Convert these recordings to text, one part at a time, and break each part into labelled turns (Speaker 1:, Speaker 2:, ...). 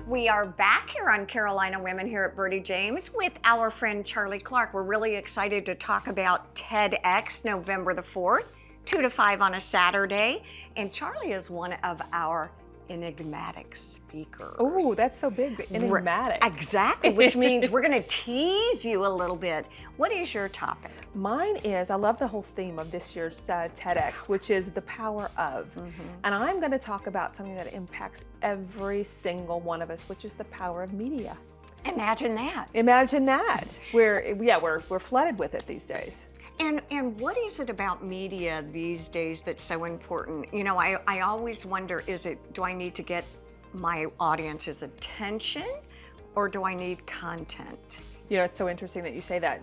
Speaker 1: We are back here on Carolina Women here at Birdie James with our friend Charlie Clark. We're really excited to talk about TEDx November the 4th, 2 to 5 on a Saturday. And Charlie is one of our enigmatic speakers.
Speaker 2: Oh, that's so big, enigmatic.
Speaker 1: Exactly, which means we're going to tease you a little bit. What is your topic?
Speaker 2: Mine is, I love the whole theme of this year's TEDx, which is the power of. And I'm going to talk about something that impacts every single one of us, which is the power of media.
Speaker 1: Imagine that.
Speaker 2: Imagine that. We're flooded with it these days.
Speaker 1: And what is it about media these days that's so important? You know, I always wonder, do I need to get my audience's attention or do I need content?
Speaker 2: You know, it's so interesting that you say that.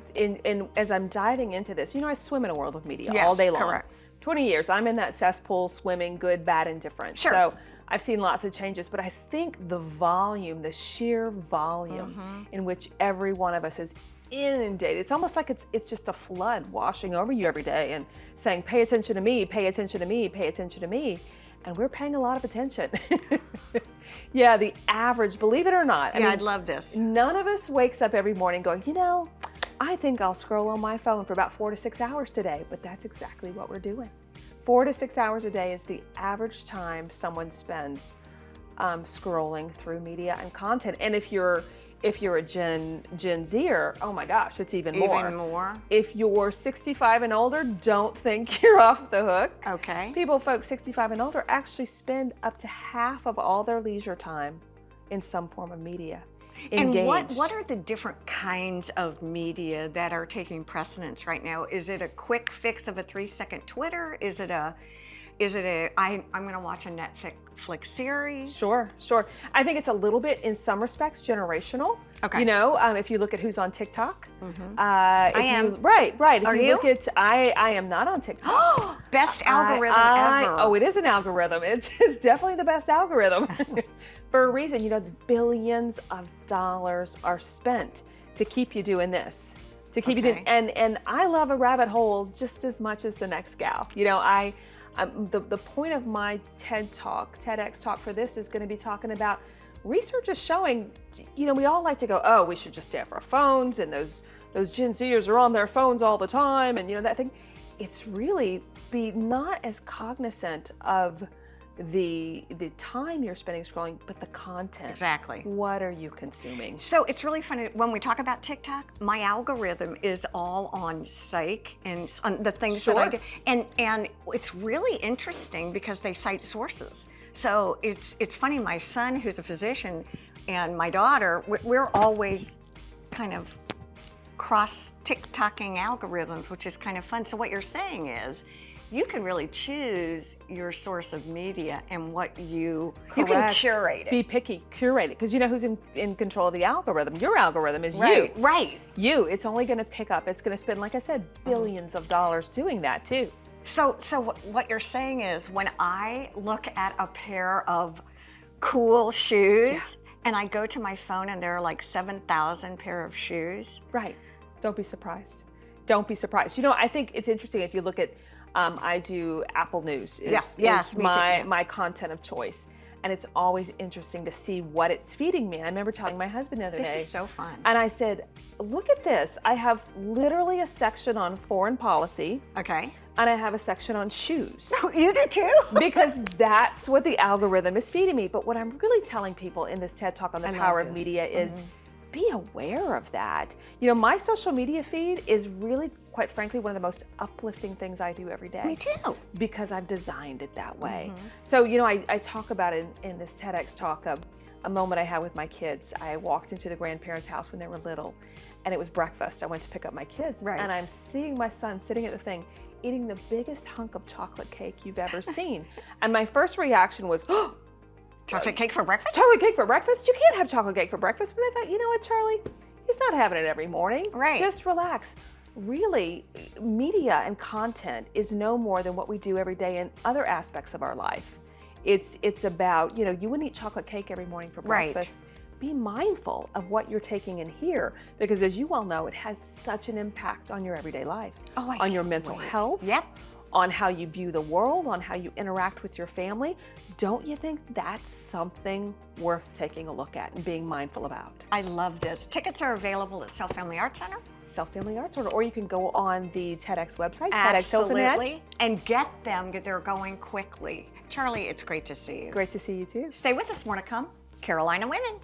Speaker 2: As I'm diving into this, you know, I swim in a world of media
Speaker 1: Yes,
Speaker 2: all day long.
Speaker 1: Correct.
Speaker 2: 20 years, I'm in that cesspool swimming, good, bad, and different.
Speaker 1: Sure.
Speaker 2: So I've seen lots of changes, but I think the volume, the sheer volume in which every one of us is inundated. It's almost like it's just a flood washing over you every day and saying, pay attention to me, pay attention to me, pay attention to me. And we're paying a lot of attention. Yeah, the average, believe it or not.
Speaker 1: I'd love this.
Speaker 2: None of us wakes up every morning going, you know, I think I'll scroll on my phone for about 4 to 6 hours today, but that's exactly what we're doing. 4 to 6 hours a day is the average time someone spends scrolling through media and content. And if you're a Gen Zer, oh my gosh, it's even more.
Speaker 1: Even more?
Speaker 2: If you're 65 and older, don't think you're off the hook.
Speaker 1: Okay.
Speaker 2: Folks 65 and older actually spend up to half of all their leisure time in some form of media. Engaged.
Speaker 1: And what are the different kinds of media that are taking precedence right now? Is it a quick fix of a 3-second Twitter? Is it I'm going to watch a Netflix series?
Speaker 2: Sure. I think it's a little bit, in some respects, generational.
Speaker 1: Okay.
Speaker 2: You know, if you look at who's on TikTok.
Speaker 1: I am.
Speaker 2: Right. If
Speaker 1: Are
Speaker 2: you
Speaker 1: you?
Speaker 2: look at, I am not on TikTok.
Speaker 1: Best algorithm ever.
Speaker 2: Oh, it is an algorithm. It's definitely the best algorithm. For a reason, you know, billions of dollars are spent to keep you doing this. To keep you doing, and I love a rabbit hole just as much as the next gal. You know, the point of my TEDx talk for this is going to be talking about research is showing, you know, we all like to go, oh, we should just stay off our phones, and those Gen Zers are on their phones all the time, and you know, that thing. It's really be not as cognizant of the time you're spending scrolling, but the content.
Speaker 1: Exactly.
Speaker 2: What are you consuming?
Speaker 1: So it's really funny when we talk about TikTok, my algorithm is all on psych and on the things that I do. And it's really interesting because they cite sources. So it's funny, my son, who's a physician, and my daughter, we're always kind of cross TikToking algorithms, which is kind of fun. So what you're saying is, you can really choose your source of media and what you can curate it.
Speaker 2: Be picky, curate it, because you know who's in control of the algorithm. Your algorithm is
Speaker 1: you.
Speaker 2: Right. You. It's only going to pick up. It's going to spend, like I said, billions of dollars doing that too.
Speaker 1: So what you're saying is, when I look at a pair of cool shoes and I go to my phone and there are like 7,000 pair of shoes.
Speaker 2: Right. Don't be surprised. Don't be surprised. You know, I think it's interesting if you look at. I do Apple News is my content of choice. And it's always interesting to see what it's feeding me. And I remember telling my husband the other day.
Speaker 1: This is so fun.
Speaker 2: And I said, look at this. I have literally a section on foreign policy.
Speaker 1: Okay.
Speaker 2: And I have a section on shoes.
Speaker 1: You do too?
Speaker 2: Because that's what the algorithm is feeding me. But what I'm really telling people in this TED Talk on the power of media is be aware of that. You know, my social media feed is really, quite frankly, one of the most uplifting things I do every day.
Speaker 1: Me too.
Speaker 2: Because I've designed it that way. So, you know, I talk about it in this TEDx talk of a moment I had with my kids. I walked into the grandparents' house when they were little, and it was breakfast. I went to pick up my kids, and I'm seeing my son sitting at the thing, eating the biggest hunk of chocolate cake you've ever seen. And my first reaction was, oh,
Speaker 1: chocolate cake for breakfast?
Speaker 2: Chocolate cake for breakfast? You can't have chocolate cake for breakfast. But I thought, you know what, Charlie? He's not having it every morning.
Speaker 1: Right.
Speaker 2: Just relax. Really, media and content is no more than what we do every day in other aspects of our life. It's about, you know, you wouldn't eat chocolate cake every morning for breakfast. Be mindful of what you're taking in here, because as you well know, it has such an impact on your everyday life, on your mental health, on how you view the world, on how you interact with your family. Don't you think that's something worth taking a look at and being mindful about?
Speaker 1: I love this. Tickets are available at South Family Arts Center.
Speaker 2: South Family Arts Center, or you can go on the TedX website,
Speaker 1: Absolutely.
Speaker 2: TedXHiltonHead.
Speaker 1: And get them. They're going quickly. Charlie, it's great to see you.
Speaker 2: Great to see you too.
Speaker 1: Stay with us. More to come. Carolina Women.